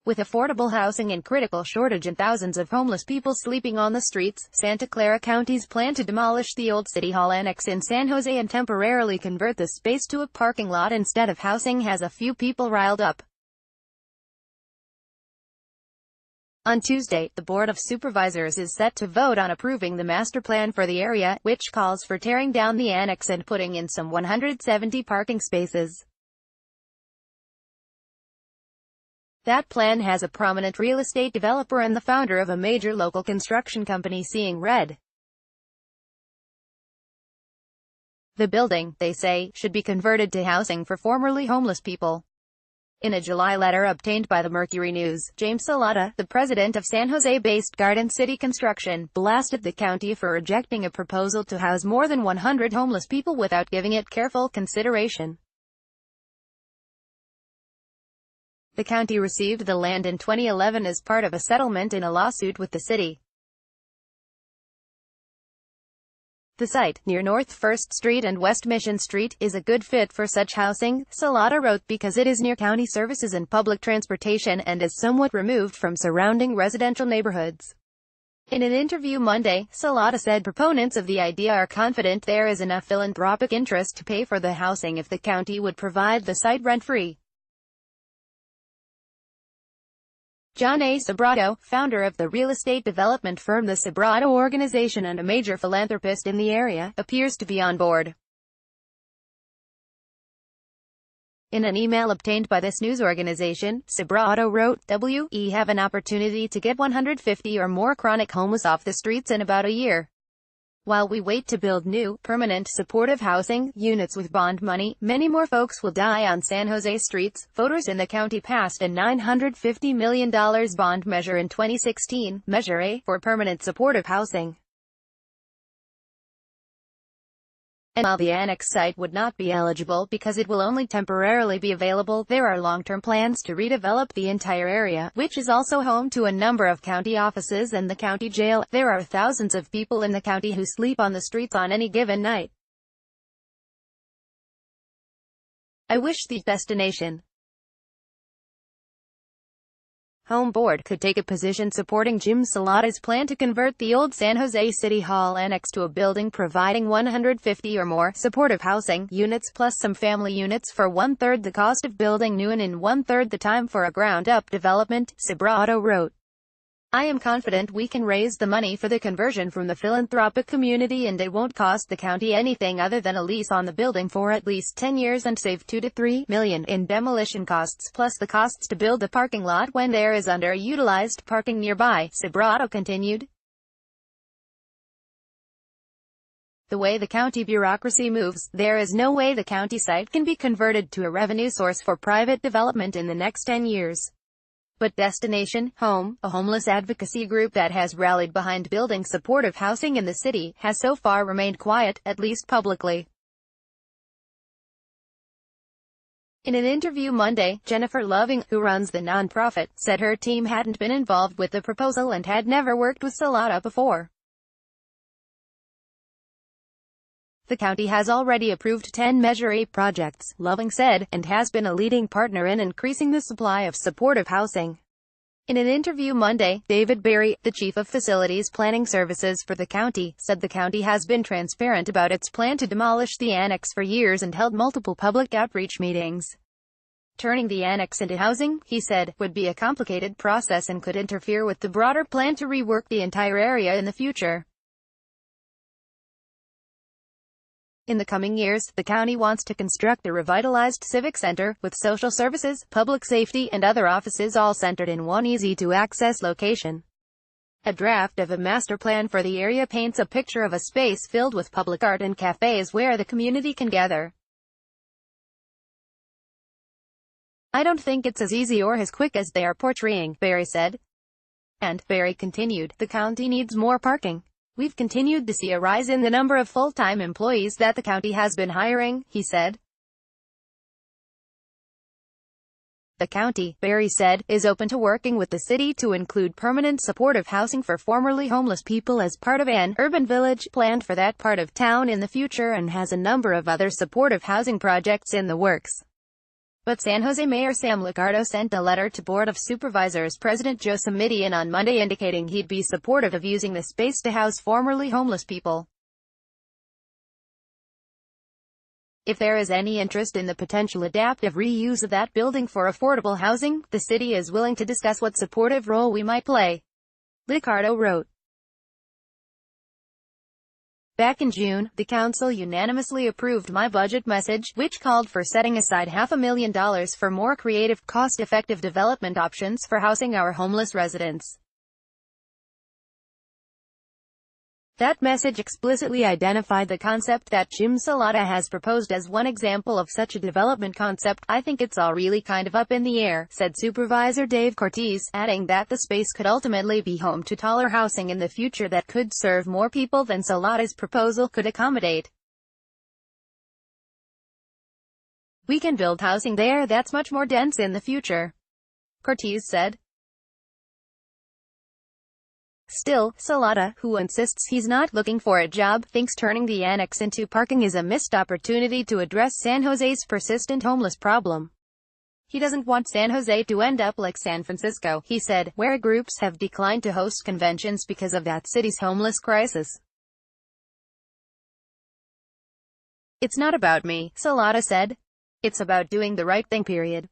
With affordable housing in critical shortage and thousands of homeless people sleeping on the streets, Santa Clara County's plan to demolish the old City Hall Annex in San Jose and temporarily convert the space to a parking lot instead of housing has a few people riled up. On Tuesday, the Board of Supervisors is set to vote on approving the master plan for the area, which calls for tearing down the annex and putting in some 170 parking spaces. That plan has a prominent real estate developer and the founder of a major local construction company seeing red. The building, they say, should be converted to housing for formerly homeless people. In a July letter obtained by the Mercury News, James Salata, the president of San Jose-based Garden City Construction, blasted the county for rejecting a proposal to house more than 100 homeless people without giving it careful consideration. The county received the land in 2011 as part of a settlement in a lawsuit with the city. The site, near North 1st Street and West Mission Street, is a good fit for such housing, Salata wrote, because it is near county services and public transportation and is somewhat removed from surrounding residential neighborhoods. In an interview Monday, Salata said proponents of the idea are confident there is enough philanthropic interest to pay for the housing if the county would provide the site rent-free. John A. Sobrato, founder of the real estate development firm the Sobrato Organization and a major philanthropist in the area, appears to be on board. In an email obtained by this news organization, Sobrato wrote, "We have an opportunity to get 150 or more chronic homeless off the streets in about a year. While we wait to build new, permanent, supportive housing units with bond money, many more folks will die on San Jose streets." Voters in the county passed a $950 million bond measure in 2016, Measure A, for permanent supportive housing. And while the annex site would not be eligible because it will only temporarily be available, there are long-term plans to redevelop the entire area, which is also home to a number of county offices and the county jail. There are thousands of people in the county who sleep on the streets on any given night. I wish the destination Home Board could take a position supporting Jim Salata's plan to convert the old San Jose City Hall Annex to a building providing 150 or more supportive housing units plus some family units for one-third the cost of building new and in one-third the time for a ground-up development, Sobrato wrote. "I am confident we can raise the money for the conversion from the philanthropic community and it won't cost the county anything other than a lease on the building for at least 10 years and save $2 to $3 million in demolition costs plus the costs to build the parking lot when there is underutilized parking nearby," Sobrato continued. "The way the county bureaucracy moves, there is no way the county site can be converted to a revenue source for private development in the next 10 years. But Destination Home, a homeless advocacy group that has rallied behind building supportive housing in the city, has so far remained quiet, at least publicly." In an interview Monday, Jennifer Loving, who runs the nonprofit, said her team hadn't been involved with the proposal and had never worked with Salata before. "The county has already approved 10 Measure A projects," Loving said, "and has been a leading partner in increasing the supply of supportive housing." In an interview Monday, David Berry, the chief of facilities planning services for the county, said the county has been transparent about its plan to demolish the annex for years and held multiple public outreach meetings. "Turning the annex into housing," he said, "would be a complicated process and could interfere with the broader plan to rework the entire area in the future. In the coming years, the county wants to construct a revitalized civic center, with social services, public safety, and other offices all centered in one easy-to-access location." A draft of a master plan for the area paints a picture of a space filled with public art and cafes where the community can gather. "I don't think it's as easy or as quick as they are portraying," Berry said. And, Berry continued, "The county needs more parking. We've continued to see a rise in the number of full-time employees that the county has been hiring," he said. "The county," Berry said, "is open to working with the city to include permanent supportive housing for formerly homeless people as part of an urban village planned for that part of town in the future and has a number of other supportive housing projects in the works." But San Jose Mayor Sam Liccardo sent a letter to Board of Supervisors President Joe Simitian on Monday indicating he'd be supportive of using the space to house formerly homeless people. If there is any interest in the potential adaptive reuse of that building for affordable housing, the city is willing to discuss what supportive role we might play, Liccardo wrote. Back in June, the council unanimously approved my budget message, which called for setting aside $500,000 for more creative, cost-effective development options for housing our homeless residents. That message explicitly identified the concept that Jim Salata has proposed as one example of such a development concept. I think it's all really kind of up in the air, said Supervisor Dave Cortez, adding that the space could ultimately be home to taller housing in the future that could serve more people than Salata's proposal could accommodate. We can build housing there that's much more dense in the future, Cortez said. Still, Salata, who insists he's not looking for a job, thinks turning the annex into parking is a missed opportunity to address San Jose's persistent homeless problem. He doesn't want San Jose to end up like San Francisco, he said, where groups have declined to host conventions because of that city's homeless crisis. It's not about me, Salata said. It's about doing the right thing, period.